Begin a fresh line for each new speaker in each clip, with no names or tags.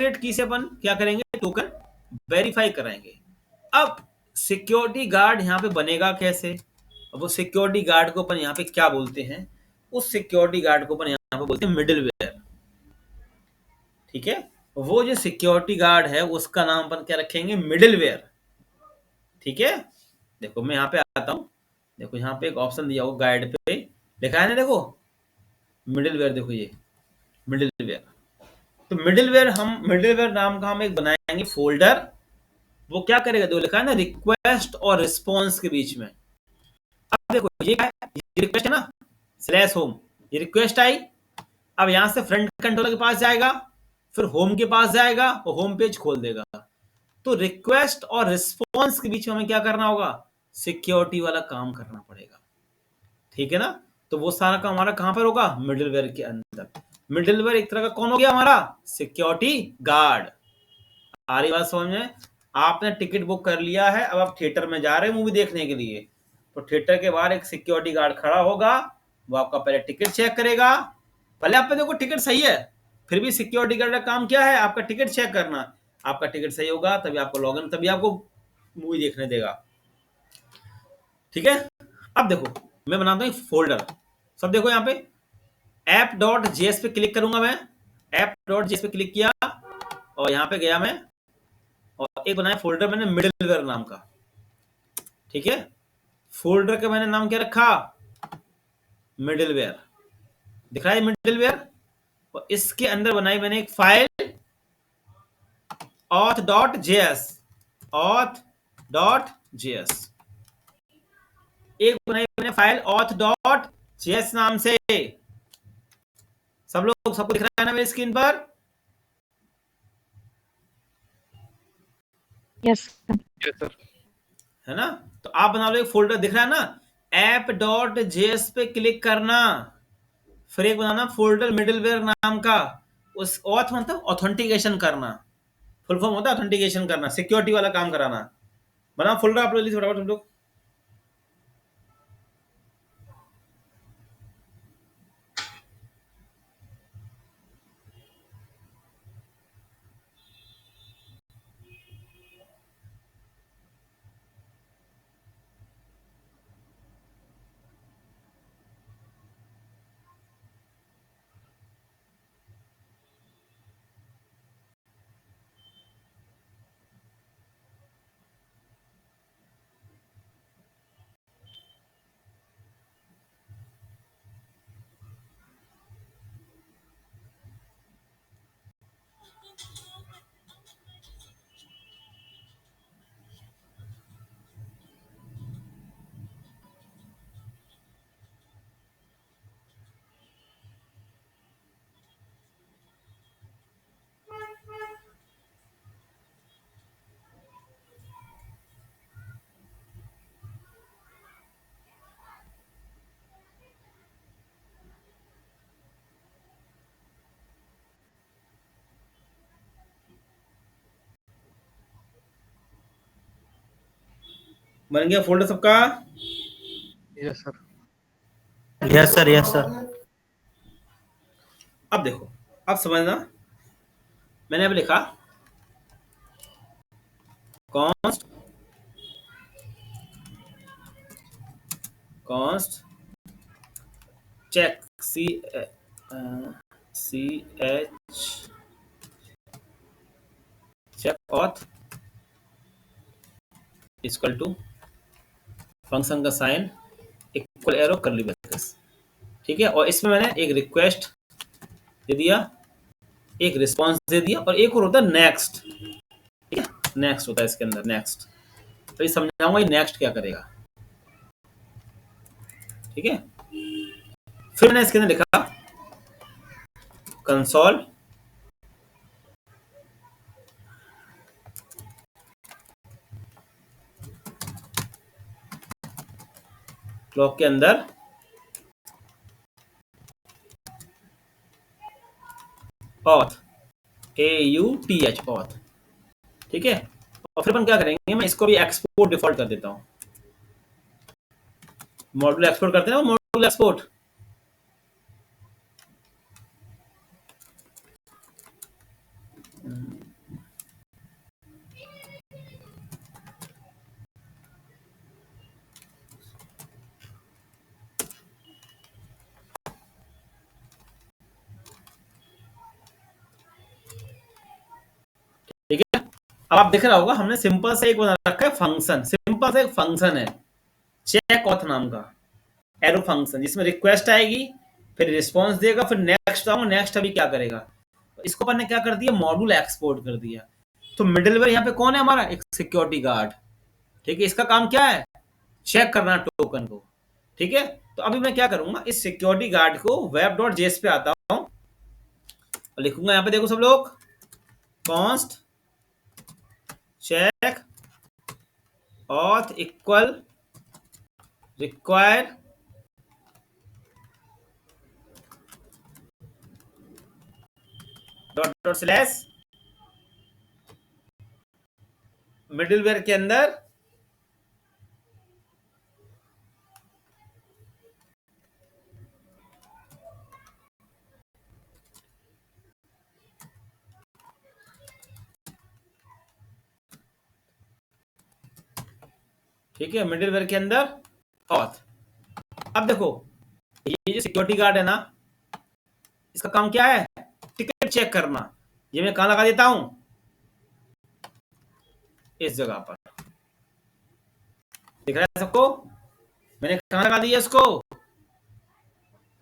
Secret की से अपन क्या करेंगे, टोकन वेरीफाई कराएंगे। अब सिक्योरिटी गार्ड यहाँ पे बनेगा कैसे, अब वो सिक्योरिटी गार्ड को अपन यहाँ पे क्या बोलते हैं, उस सिक्योरिटी गार्ड को अपन यहाँ पे बोलते हैं मिडिलवेयर। ठीक है, वो जो सिक्योरिटी गार्ड है उसका नाम अपन क्या रखेंगे, मिडिलवेयर। ठीक है, देखो मैं यहाँ पे आता हूँ, देखो यहाँ पे एक ऑप्शन दिया होगा गाइड पे, लिखा है ना, देखो मिडिलवेयर, देखो ये मिडिलवेयर। तो मिडिलवेयर नाम का हम एक बनाएंगे फोल्डर, वो क्या करेगा, जो लिखा है ना रिक्वेस्ट और रिस्पॉन्स के बीच में। अब देखो ये क्या है, ये रिक्वेस्ट है ना, स्लैश होम, ये रिक्वेस्ट आई। अब यहां से फ्रंट कंट्रोलर के पास जाएगा, फिर होम के पास जाएगा और होम पेज खोल देगा। तो रिक्वेस्ट और रिस्पॉन्स के बीच में हमें क्या करना होगा, सिक्योरिटी वाला काम करना पड़ेगा। ठीक है ना, तो वो सारा काम हमारा कहां पर होगा, मिडिलवेयर के अंदर। मिडिलवेयर एक तरह का कौन हो गया, हमारा सिक्योरिटी गार्ड। आ रही बात समझ में, आपने टिकट बुक कर लिया है, अब आप थिएटर में जा रहे हैं मूवी देखने के लिए, तो थिएटर के बाहर एक सिक्योरिटी गार्ड खड़ा होगा, वो आपका पहले टिकट चेक करेगा। भले आप पे देखो टिकट सही है, फिर भी सिक्योरिटी गार्ड का काम क्या है, आपका टिकट चेक करना। आपका टिकट सही होगा तभी आपको लॉगिन, तभी आपको मूवी देखने देगा। ठीक है, अब देखो मैं बनाता हूँ एक फोल्डर। सब देखो यहाँ पे app.js पे क्लिक करूंगा मैं, app.js पे क्लिक किया और यहाँ पे गया मैं, और एक बनाया फोल्डर मैंने मिडिलवेयर नाम का। ठीक है, फोल्डर का मैंने नाम क्या रखा, मिडिलवेयर, दिख रहा है मिडिलवेयर। और इसके अंदर बनाई मैंने एक फाइल auth.js, auth.js, एक बनाई मैंने फाइल auth.js नाम से। सब लोग, सबको दिख रहा है ना मेरी स्क्रीन पर,
यस
सर।
है ना। तो आप बना लो एक फोल्डर, दिख रहा है ना, app.js पे क्लिक करना, फिर एक बनाना फोल्डर मिडिलवेयर नाम का, उस ऑथ मतलब ऑथेंटिकेशन करना, फुल फॉर्म होता है ऑथेंटिकेशन करना, सिक्योरिटी वाला काम कराना। बना फोल्डर आप लोग फटाफट तुम लोग। बन गया फोल्डर सबका,
yes sir.
Yes sir, yes sir. अब देखो, अब समझना, मैंने अब लिखा const check check auth equal to function का sign equal arrow curly brackets. ठीक है, और इसमें मैंने एक रिक्वेस्ट दे दिया, एक रिस्पॉन्स दे दिया, और एक और होता है नेक्स्ट। ठीक है, नेक्स्ट होता है इसके अंदर, नेक्स्ट। तो ये समझाऊंगा ये नेक्स्ट क्या करेगा। ठीक है, फिर मैंने इसके अंदर लिखा कंसोल क्लॉक के अंदर ऑथ, AUTH ऑथ। ठीक है, और फिर अपन क्या करेंगे, मैं इसको भी एक्सपोर्ट डिफॉल्ट कर देता हूं, मॉड्यूल एक्सपोर्ट करते हैं ना, मॉड्यूल एक्सपोर्ट। अब आप देख रहा होगा हमने सिंपल से एक बना रखा है फंक्शन, सिंपल से एक फंक्शन है चेक ऑथ नाम का एरो फंक्शन, जिसमें रिक्वेस्ट आएगी, फिर रिस्पॉन्स देगा, फिर नेक्स्ट आऊंगा, नेक्स्ट अभी क्या करेगा। तो इसको अपन ने क्या कर दिया, मॉड्यूल एक्सपोर्ट कर दिया। तो मिडिलवेयर यहाँ पे कौन है हमारा, एक सिक्योरिटी गार्ड। ठीक है, इसका काम क्या है, चेक करना टोकन को। ठीक है, तो अभी मैं क्या करूंगा, इस सिक्योरिटी गार्ड को वेब डॉट जेएस पे आता हूं और लिखूंगा यहाँ पे, देखो सब लोग, const check auth equal require dot dot slash middleware के अंदर ठीक है, मिडिलवेयर के अंदर ऑथ। अब देखो ये जो सिक्योरिटी गार्ड है ना, इसका काम क्या है, टिकट चेक करना। ये मैं कहां लगा देता हूं, इस जगह पर, दिख रहा है सबको, मैंने कहां लगा दिया इसको,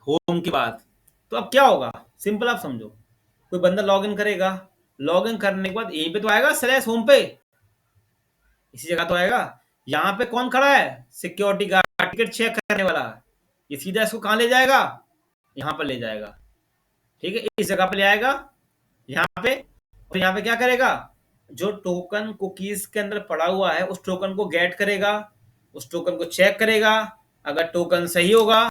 होम की बात। तो अब क्या होगा, सिंपल आप समझो, कोई बंदा लॉग इन करेगा, लॉग इन करने के बाद यहीं पे तो आएगा स्लैश होम पे, इसी जगह तो आएगा। यहाँ पे कौन खड़ा है, सिक्योरिटी गार्ड, टिकट चेक करने वाला। ये सीधा इसको कहां ले जाएगा, यहाँ पर ले जाएगा। ठीक है, इस जगह पे ले आएगा, यहाँ पे, तो यहाँ पे क्या करेगा, जो टोकन कुकीज के अंदर पड़ा हुआ है उस टोकन को गेट करेगा, उस टोकन को चेक करेगा। अगर टोकन सही होगा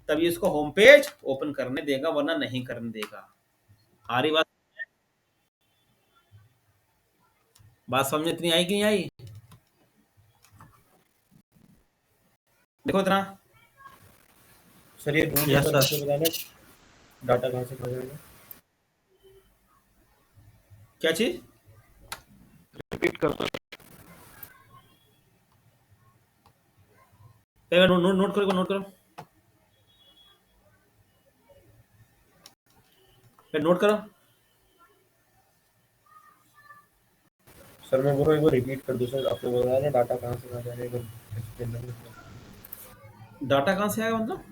तभी उसको होम पेज ओपन करने देगा, वरना नहीं करने देगा। आ रही बात, बात समझ में इतनी आई कि नहीं आई, देखो इतना।
सर ये रूट
यस
एक बार फिर
सर,
से बताना, डाटा कहाँ से कहाँ जाएगा?
क्या चीज,
रिपीट करता
नोट नोट नोट करो, नोट करो, नोट करो।
सर मैं बोल रहा हूँ एक बार रिपीट कर दो सर, आपने बताया ना डाटा कहाँ से कहाँ जाएगा, एक बार explain कर दो।
डाटा कहाँ से आएगा मतलब,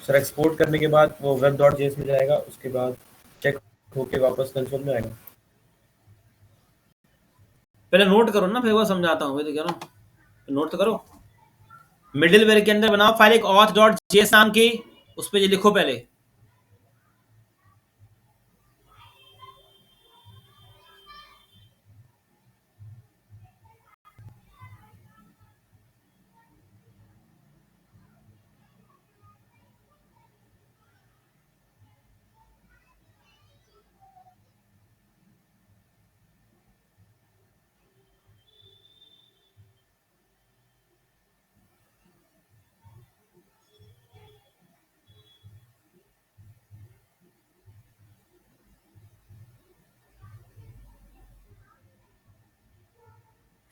सर एक्सपोर्ट करने के बाद वो वेब डॉट जेएस में जाएगा, उसके बाद चेक होके वापस कंसोल में आएगा।
पहले नोट करो ना, फिर वो समझाता हूँ, मैं तो कह रहा हूँ नोट तो करो। मिडिलवेयर के अंदर बनाओ फाइल एक ऑथ डॉट जेएस नाम की, उस पर ये लिखो पहले,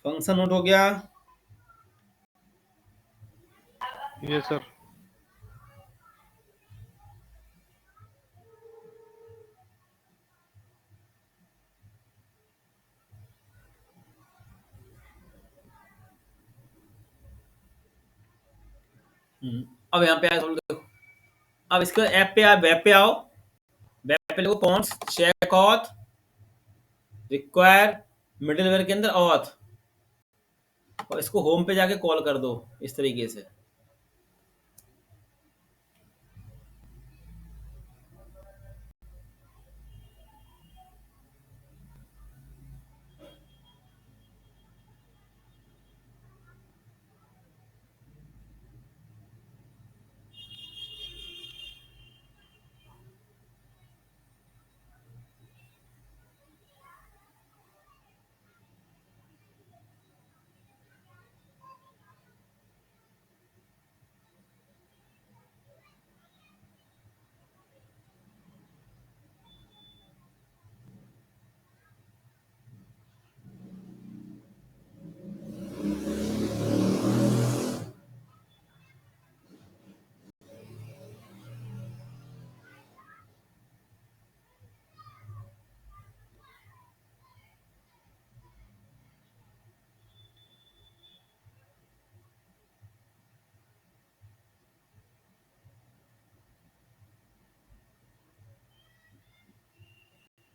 फंक्शन नोट हो गया।
ये सर।
अब यहाँ पे आए सब लोग, अब इसके ऐप पे आओ, वेब पे आओ, वेब पे लिखो const check auth require middleware के अंदर ऑथ, और इसको होम पे जाके कॉल कर दो इस तरीके से।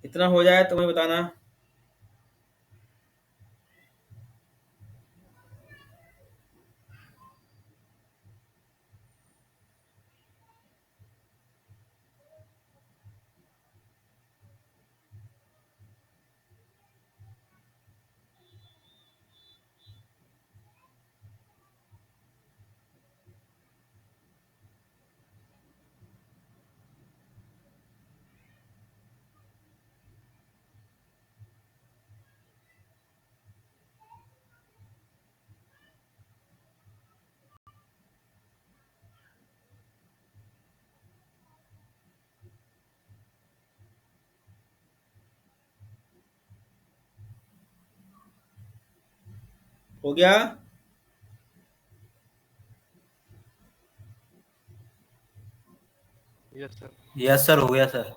इतना हो जाए तो मैं बताना। हो गया?
Yes sir.
यस सर, हो गया सर।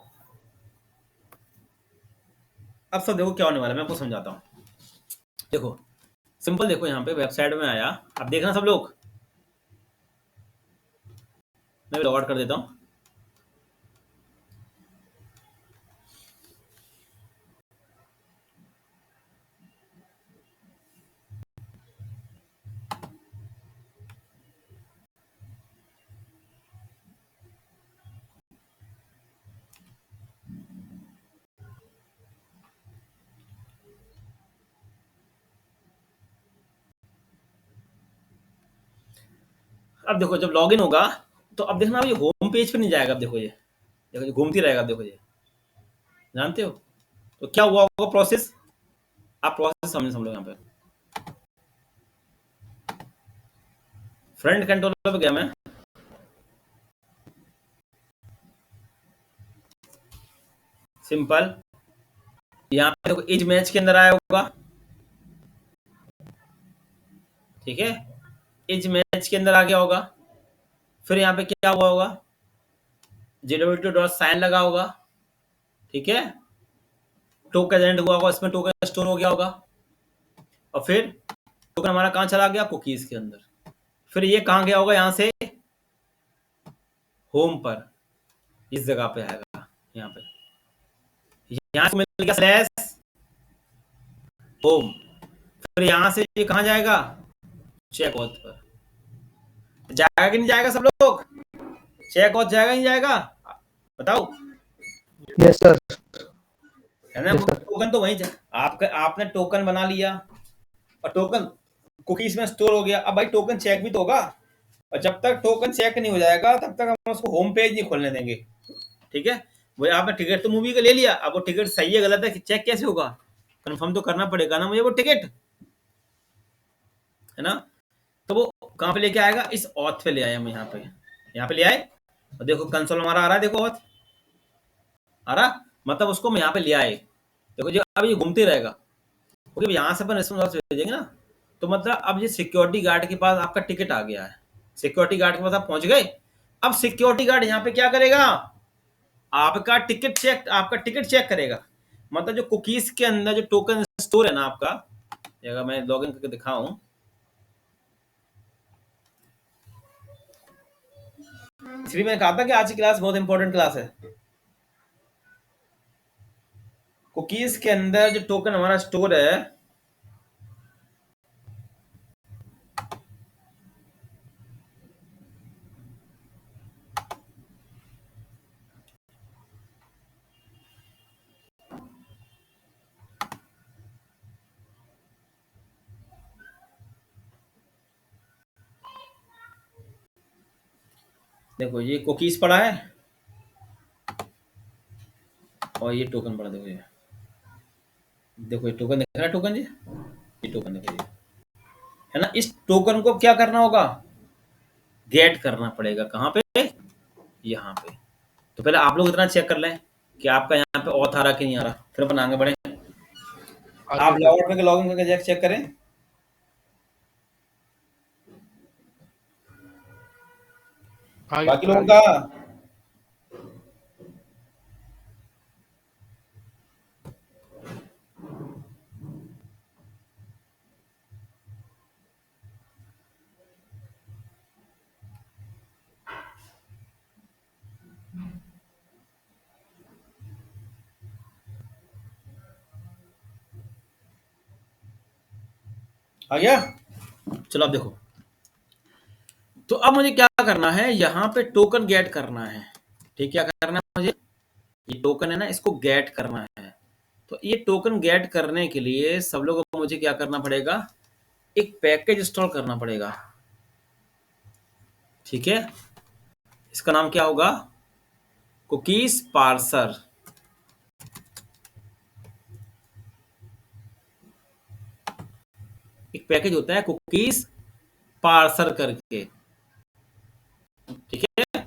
अब सब देखो क्या होने वाला है, मैं आपको समझाता हूँ। देखो सिंपल, देखो यहाँ पे वेबसाइट में आया, अब देखना सब लोग, मैं लॉग आउट कर देता हूँ। अब देखो जब लॉगिन होगा तो अब देखना, अब ये होम पेज पे नहीं जाएगा। अब देखो ये, देखो ये घूमती रहेगा। अब देखो ये, जानते हो तो क्या हुआ होगा प्रोसेस? आप प्रोसेस समझ लो यहाँ पे। फ्रंट कंट्रोलर पे गया मैं, सिंपल। यहाँ पे देखो एज मैच के अंदर आया होगा, ठीक है, एज मैच के अंदर आ गया होगा। फिर यहाँ पे क्या हुआ होगा, JW2.sign लगा होगा, ठीक है, टोकन जनरेट हुआ होगा, इसमें टोकन स्टोर हो गया होगा, और फिर टोकन हमारा कहाँ चला गया, कुकीज के अंदर। फिर ये कहाँ गया होगा, यहाँ से होम पर, इस जगह पे आएगा, यहाँ पे, यहाँ से मिल गया स्लैश होम। फिर यहाँ से ये कहाँ जाएगा, चेक ऑथ पर। जाएगा कि नहीं जाएगा सब लोग? चेक ऑथ जाएगा नहीं जाएगा, बताओ?
Yes sir.
है ना,
यस सर।
टोकन तो वहीं आपका, आपने टोकन बना लिया और टोकन कुकीज में स्टोर हो गया। अब भाई टोकन चेक भी तो होगा, और जब तक टोकन चेक नहीं हो जाएगा तब तक हम उसको होम पेज नहीं खोलने देंगे, ठीक है। वो आपने टिकट तो मूवी का ले लिया, अब वो टिकट सही है गलत है कि चेक कैसे होगा, कंफर्म तो करना पड़ेगा ना मुझे वो टिकट, है ना। तो वो कहाँ पे लेके आएगा, इस ऑथ पे ले आए हम, यहाँ पे ले आए, और देखो कंसोल हमारा आ रहा है, देखो ऑथ आ रहा, मतलब उसको हम यहाँ पे ले आए। देखो जो अब ये घूमते रहेगा, क्योंकि यहाँ से अपन रिस्पॉन्स भेजेंगे ना, तो मतलब अब ये सिक्योरिटी गार्ड के पास आपका टिकट आ गया है, सिक्योरिटी गार्ड के पास आप पहुंच गए। अब सिक्योरिटी गार्ड यहाँ पे क्या करेगा, आपका टिकट चेक करेगा। मतलब जो कुकीज के अंदर जो टोकन स्टोर है ना आपका, ये अगर मैं लॉगिन करके दिखाऊं, इसलिए मैंने कहा था कि आज की क्लास बहुत इंपॉर्टेंट क्लास है। कुकीज के अंदर जो टोकन हमारा स्टोर है, देखो ये कुकीज पड़ा है और ये टोकन पड़ा, देखो ये टोकन दिख रहा है, टोकन ये टोकन देखो ये, है ना। इस टोकन को क्या करना होगा, गेट करना पड़ेगा, कहाँ पे, यहाँ पे। तो पहले आप लोग इतना चेक कर लें कि आपका यहाँ पे ऑथ आ रहा कि नहीं आ रहा, फिर अपन आगे बढ़े।
आ
आप
गया
लॉग
सर।
आउट करके लॉग इन करके चेक करें।
आ
बाकी
गया, आ
लोगों
गया।
का आ गया? चलो अब देखो, तो अब मुझे क्या करना है, यहाँ पे टोकन गेट करना है। ठीक, क्या करना है मुझे, ये टोकन है ना, इसको गेट करना है। तो ये टोकन गेट करने के लिए सब लोगों को मुझे क्या करना पड़ेगा, एक पैकेज इंस्टॉल करना पड़ेगा। ठीक है, इसका नाम क्या होगा, कुकीज पार्सर। एक पैकेज होता है कुकीज पार्सर करके। ठीक है,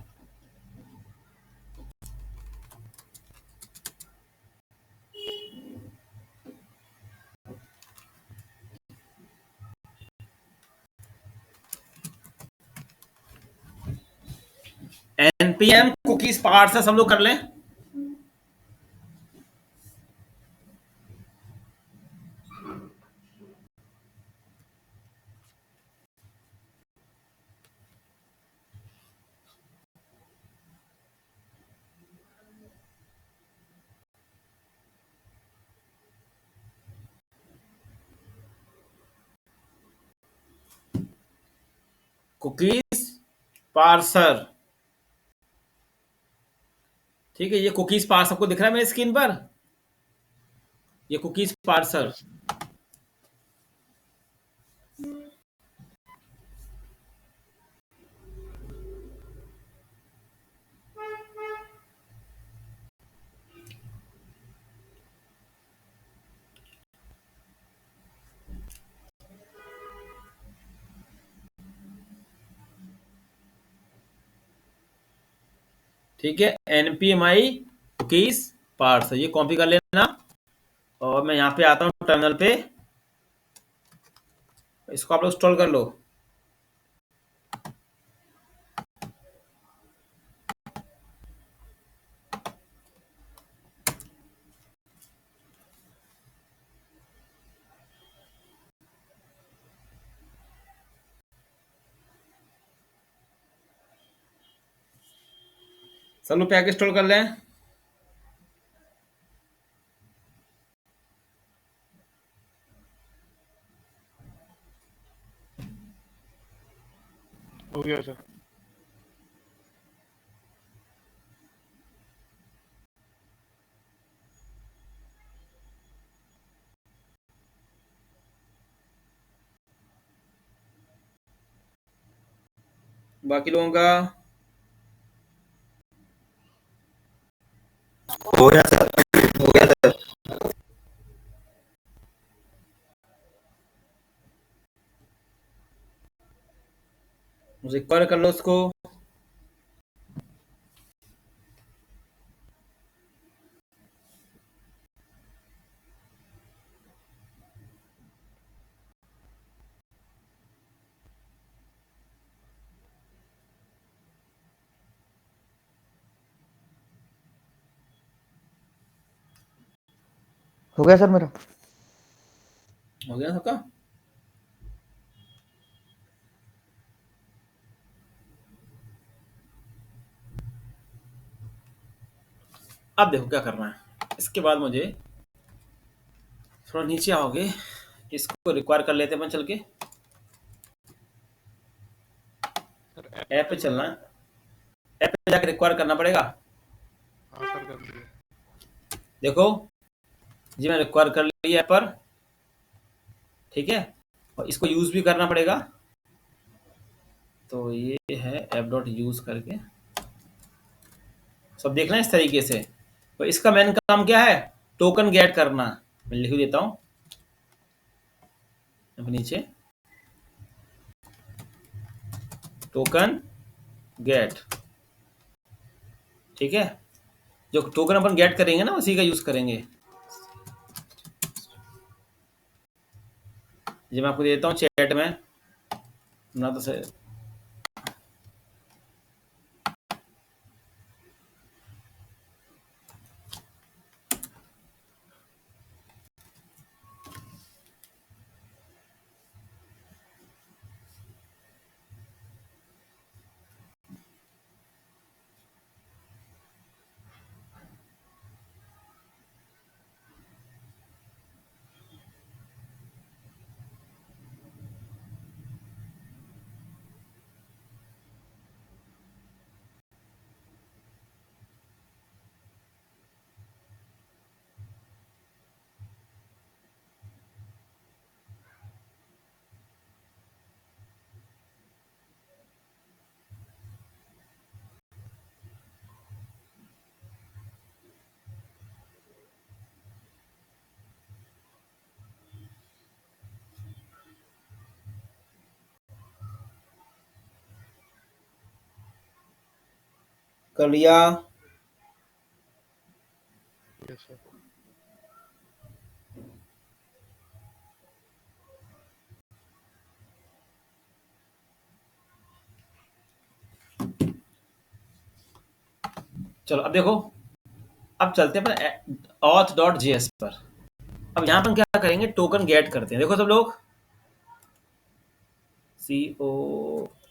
एनपीएम कुकीज पार्सर सब लोग कर लें। Cookies parser. ठीक है, ये कुकीज पार्सर आपको दिख रहा है मेरी स्क्रीन पर, ये कुकीज पार्सर।
यस।
ठीक है, npmi कुकीज पार्सर, ये कॉपी कर लेना। और मैं यहाँ पे आता हूँ टर्मिनल पे, इसको आप लोग इंस्टॉल कर लो। सब लोग पैक इंस्टॉल कर लें।
हो गया सर।
बाकी लोगों का
हो गया सर, हो गया सर।
मुझे कॉल कर लो उसको।
हो गया सर मेरा।
हो गया सबका? अब देखो क्या करना है, इसके बाद मुझे थोड़ा नीचे आओगे, इसको रिक्वायर कर लेते हैं अपन चल के।
सर
ऐप पे चलना है, ऐप पे जाकर रिक्वायर करना पड़ेगा।
हाँ सर, कर दिया।
देखो जी, मैं रिक्वायर कर लिया ऐप पर। ठीक है, और इसको यूज भी करना पड़ेगा। तो ये है ऐप डॉट यूज करके, सब देखना है इस तरीके से। तो इसका मेन काम क्या है, टोकन गेट करना। मैं लिख देता हूँ अब नीचे, टोकन गेट। ठीक है, जो टोकन अपन गेट करेंगे ना उसी का यूज करेंगे। ये मैं आपको देता हूँ चैट में ना, तो से कर लिया।
Yes sir.
चलो अब देखो, अब चलते हैं अपन auth.js पर। अब यहाँ पर हम क्या करेंगे, टोकन गेट करते हैं। देखो सब लोग,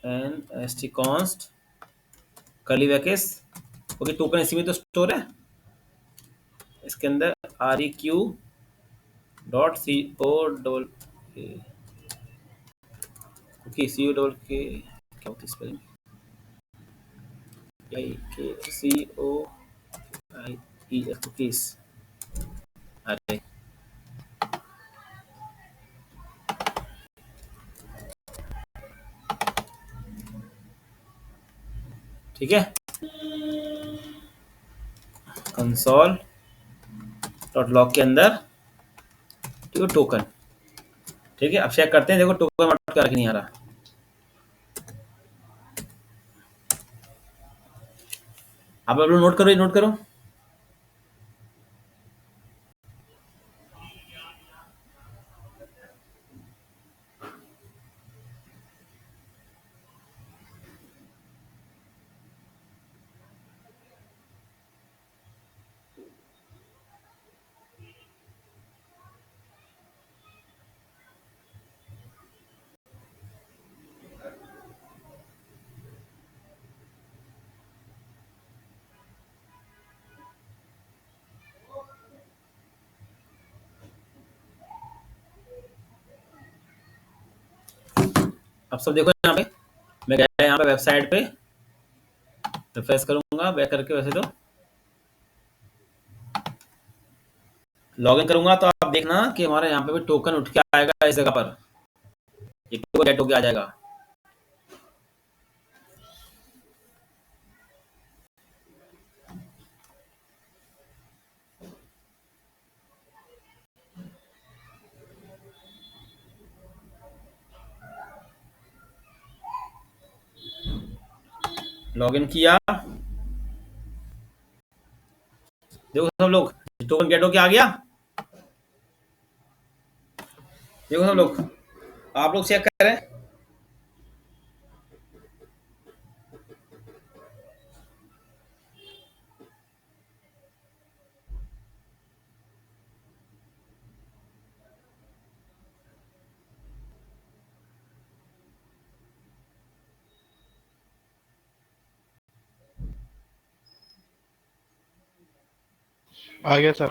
const const curly brackets, okay, token इसी में तो स्टोर है, इसके अंदर req dot co double okay, co double के क्या होती है spelling, co i e cookies. अरे ठीक है, कंसोल डॉट लॉग के अंदर ठीक है टोकन। ठीक है, अब चेक करते हैं, देखो टोकन वर्ड क्या नहीं आ रहा। आप लोग नोट करो, नोट करो। अब सब देखो यहाँ पे, मैं गया यहाँ पे वेबसाइट पे, रिफ्रेश करूंगा बैक करके, वैसे तो लॉगिन करूंगा तो आप देखना कि हमारे यहाँ पे भी टोकन उठ के आएगा इस जगह पर, ये टोकन गेट होके आ जाएगा। लॉगिन किया, देखो सब लोग टोकन गेट होके आ गया। देखो सब लोग, आप लोग चेक करें,
आ गया सर।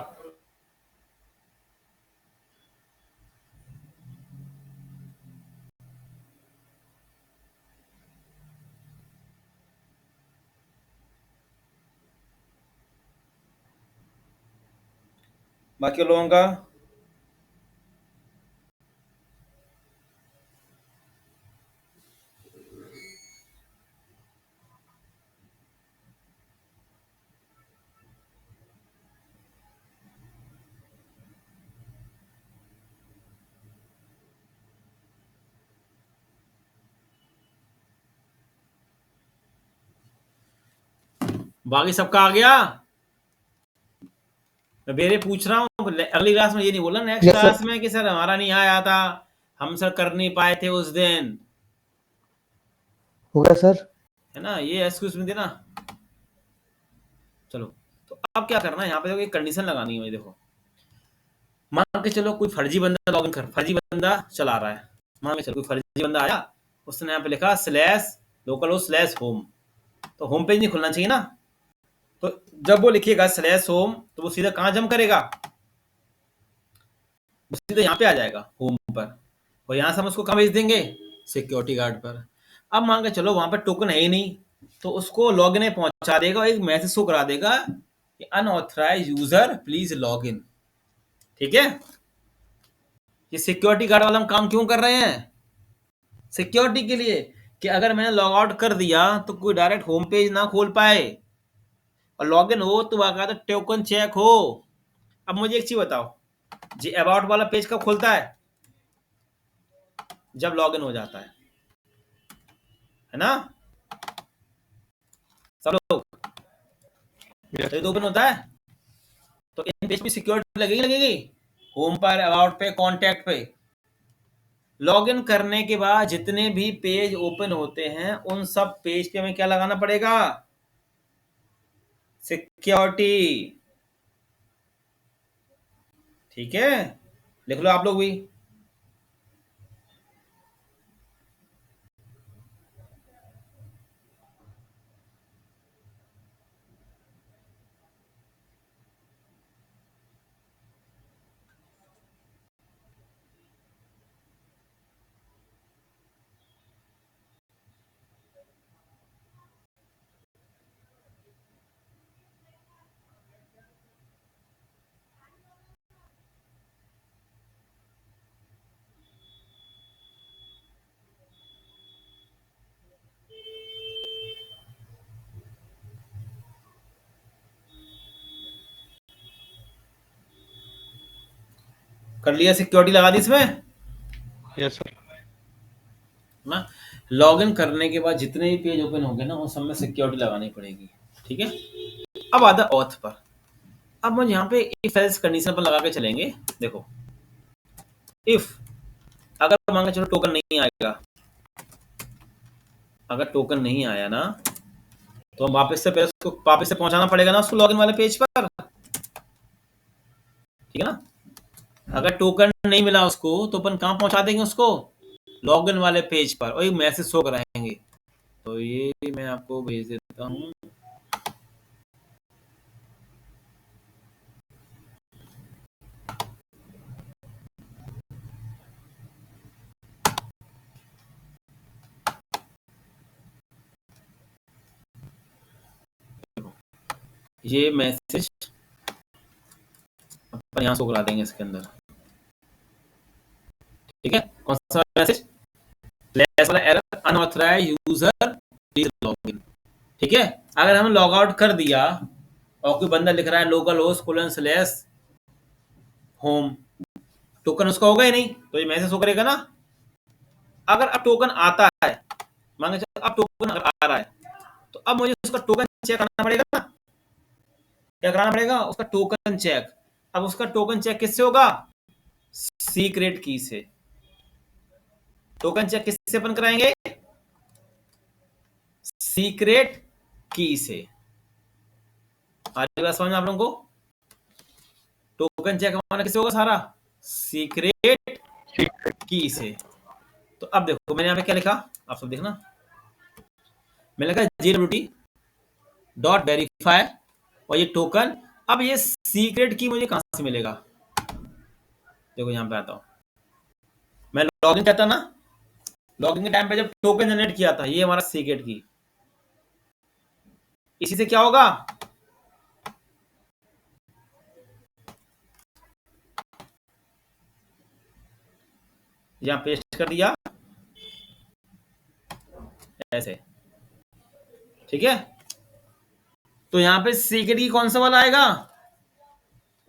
बाकी लोगों का बाकी सबका आ गया। मैं बेरे पूछ रहा हूँ, अगली क्लास में ये नहीं बोला, नेक्स्ट
Yes, sir.
क्लास में कि सर हमारा नहीं आया था, हम सर कर नहीं पाए थे उस दिन,
हो गया सर।
है ना, ये एक्सक्यूज में देना। चलो, तो अब क्या करना है, यहाँ पे देखो एक कंडीशन लगानी है मुझे। देखो, मान के चलो कोई फर्जी बंदा लॉगिन कर, फर्जी बंदा चला रहा है, मान के चलो कोई फर्जी बंदा आया, उसने यहाँ पे लिखा /localhost/home, तो होम पेज नहीं खुलना चाहिए ना। तो जब वो लिखेगा /home, तो वो सीधा कहाँ जंप करेगा, वो सीधा यहाँ पे आ जाएगा होम पर, और यहाँ से हम उसको कहाँ भेज देंगे, सिक्योरिटी गार्ड पर। अब मान के चलो वहां पर टोकन है ही नहीं, तो उसको लॉगिन में पहुंचा देगा, एक मैसेज शो करा देगा कि unauthorised user please log in. ठीक है, ये सिक्योरिटी गार्ड वाला हम काम क्यों कर रहे हैं, सिक्योरिटी के लिए, कि अगर मैंने लॉग आउट कर दिया तो कोई डायरेक्ट होम पेज ना खोल पाए, और लॉगिन हो तो बाकायदा टोकन चेक हो। अब मुझे एक चीज बताओ, जी अबाउट वाला पेज कब खुलता है, जब लॉगिन हो जाता है ना सब लोग।
Yes,
तो
sir.
ओपन होता है, तो इन पेज पे सिक्योरिटी लगेगी लगेगी, होम पर, अबाउट पे, कांटेक्ट पे। लॉगिन करने के बाद जितने भी पेज ओपन होते हैं उन सब पेज पे हमें क्या लगाना पड़ेगा? सिक्योरिटी। ठीक है, लिख लो आप लोग भी। कर लिया, सिक्योरिटी लगा दी इसमें
Yes, sir.
ना। लॉगिन करने के बाद जितने भी पेज ओपन होंगे ना, उन सब में सिक्योरिटी लगानी पड़ेगी। ठीक है, अब आता है ऑथ पर। अब मुझे यहाँ पे इफ एल्स कंडीशन पर लगा के चलेंगे। देखो, इफ अगर मान के चलो टोकन नहीं आएगा, अगर टोकन नहीं आया ना, तो हम वापस से पहले उसको वापस से पहुंचाना पड़ेगा ना उसको लॉगिन वाले पेज पर। ठीक है ना, अगर टोकन नहीं मिला उसको तो अपन कहाँ पहुंचा देंगे उसको? लॉगिन वाले पेज पर, और ये मैसेज शो कराएंगे। तो ये मैं आपको भेज देता हूँ। ये मैसेज अपन यहाँ शो करा देंगे इसके अंदर। ठीक है, कौन सा मैसेज? फ्लैश वाला error, unauthorised user please login. ठीक है, अगर हम लॉग आउट कर दिया और कोई बंदा लिख रहा है local host colon slash home, token उसका होगा ही नहीं, तो ये मैसेज शो करेगा ना। अगर अब टोकन आता है, मान के चलो अब टोकन अगर आ रहा है, तो अब मुझे उसका टोकन चेक करना पड़ेगा ना। क्या कराना पड़ेगा? उसका टोकन चेक। अब उसका टोकन चेक किससे होगा? सीक्रेट की से। टोकन चेक किससे अपन कराएंगे? सीक्रेट की से। आगे बात समझ में आप लोगों को? टोकन चेक हमारा किससे होगा? सारा सीक्रेट की से। तो अब देखो मैंने यहाँ पे क्या लिखा, आप सब देखना। मैंने लिखा GWT डॉट वेरीफाई और ये टोकन। अब ये सीक्रेट की मुझे कहां से मिलेगा? देखो यहाँ पे आता हूं मैं, लॉगिन करता ना, लॉगिन के टाइम पे जब टोकन जनरेट किया था, ये हमारा सीक्रेट की। इसी से क्या होगा? यहाँ पेस्ट कर दिया ऐसे। ठीक है, तो यहाँ पे सीक्रेट की कौन सा वाला आएगा?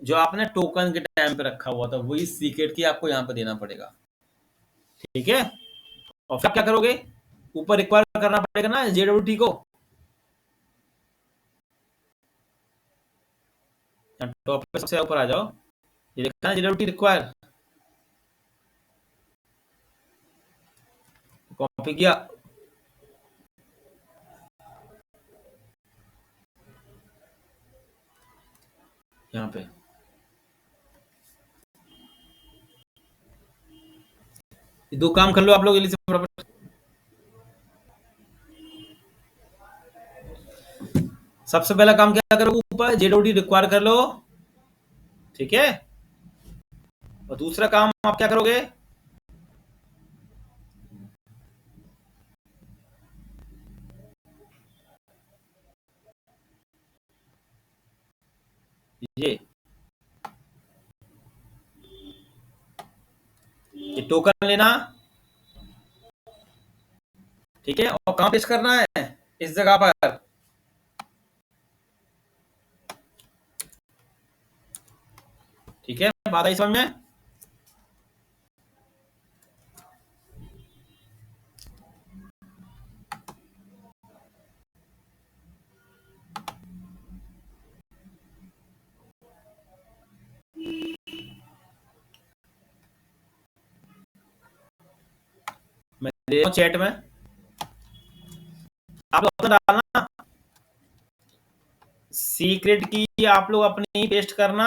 जो आपने टोकन के टाइम पे रखा हुआ था, वही सीक्रेट की आपको यहाँ पे देना पड़ेगा। ठीक है, और फिर क्या करोगे? ऊपर रिक्वायर करना पड़ेगा ना JWT को। टॉप पे सबसे ऊपर आ जाओ, ये लिखा है JWT रिक्वायर। कॉपी किया, यहाँ पे ये दो काम कर लो आप लोग जल्दी से फटाफट। सबसे पहला काम क्या करोगे? ऊपर JWT रिक्वायर कर लो। ठीक है, और दूसरा काम आप क्या करोगे? ये टोकन लेना। ठीक है, और कहां पेश करना है? इस जगह पर। ठीक है, बात आई समझ में? ले आओ चैट में, आप लोग अपना डालना, सीक्रेट की आप लोग अपनी पेस्ट करना।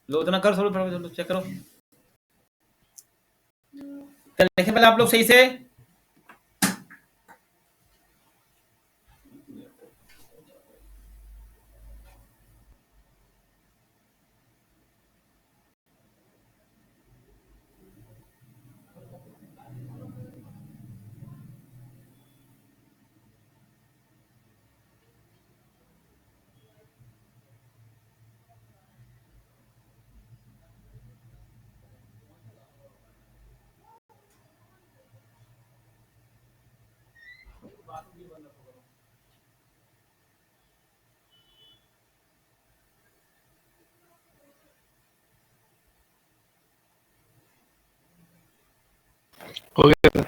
लो इतना करो, चलो चेक करो, लिखे पहले आप लोग सही से।
हो गया सर।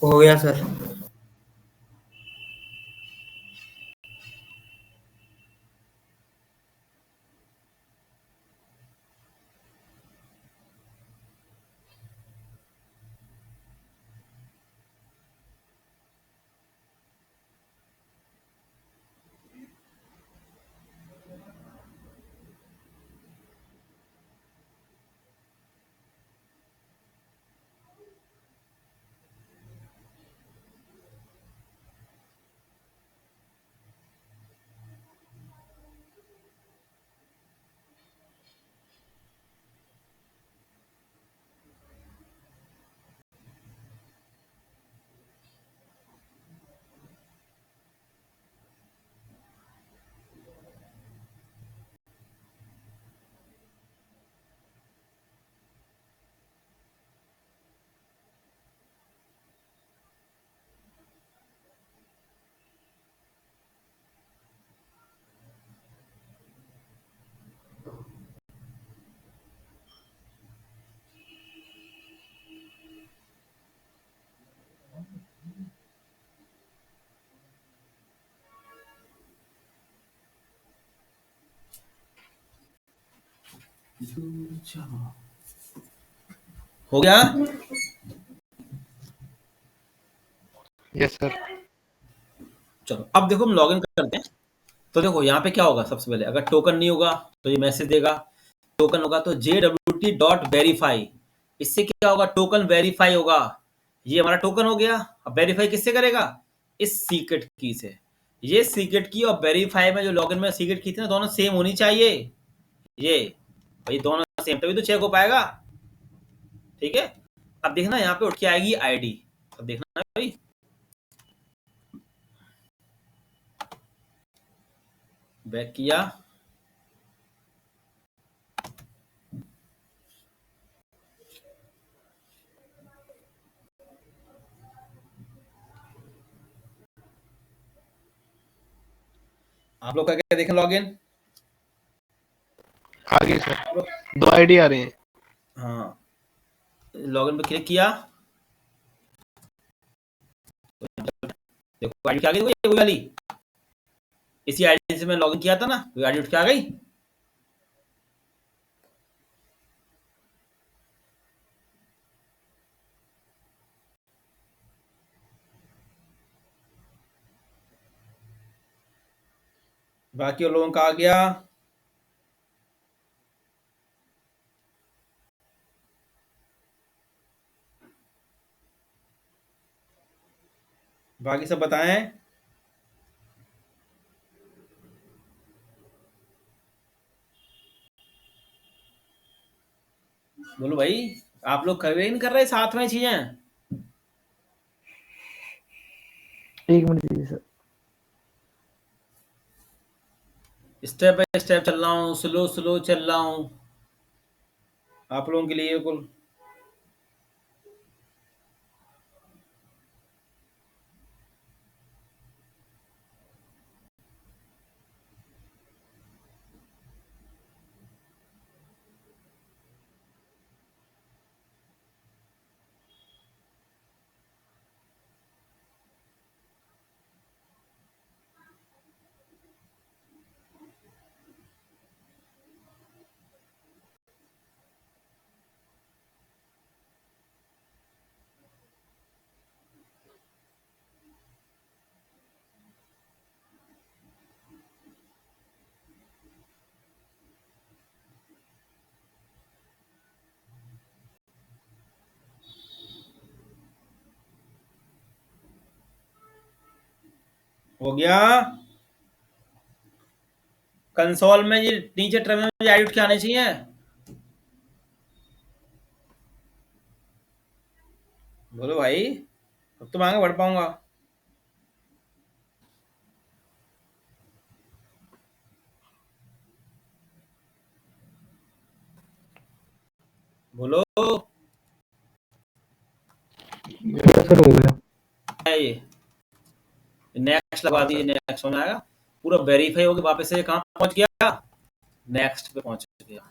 हो गया सर।
हो गया।
Yes sir.
चलो अब देखो हम लॉगिन करते हैं। तो देखो यहाँ पे क्या होगा, सबसे पहले अगर टोकन नहीं होगा तो ये मैसेज देगा, टोकन होगा तो JWT.verify, इससे क्या होगा, टोकन वेरीफाई होगा। ये हमारा टोकन हो गया। अब वेरीफाई किससे करेगा, इस सीक्रेट की से। ये सीक्रेट की और वेरीफाई में जो लॉगिन में सीक्रेट की थी ना, दोनों सेम होनी चाहिए। ये भाई दोनों सेम, तभी तो चेक हो पाएगा। ठीक है, अब देखना यहाँ पे उठ के आएगी आईडी। अब देखना भाई, बैक किया, आप लोग करके देखें लॉगिन।
आ गई सर, 2 आईडी आ रही है।
हाँ, लॉगिन पे क्लिक किया, देखो आईडी क्या गई, वही वाली, इसी आईडी से मैं लॉगिन किया था ना, वही आईडी उठ के आ गई। बाकी और लोगों का आ गया। बाकी सब बताएं। बोलो भाई, आप लोग कर नहीं कर रहे साथ में चीजें।
एक मिनट दीजिए सर।
स्टेप बाय स्टेप चल रहा हूँ, स्लो स्लो चल रहा हूँ। आप लोगों के लिए बिल्कुल। हो गया। कंसोल में ये नीचे टर्मिनल में आउट क्या आने चाहिए? बोलो भाई, अब तो मैं आगे बढ़ पाऊंगा। बोलो।
सर हो गया।
ये नेक्स्ट लगा दीजिए, नेक्स्ट होना आएगा। पूरा वेरीफाई हो गया, वापस से कहाँ पहुंच गया? नेक्स्ट पे पहुंच गया।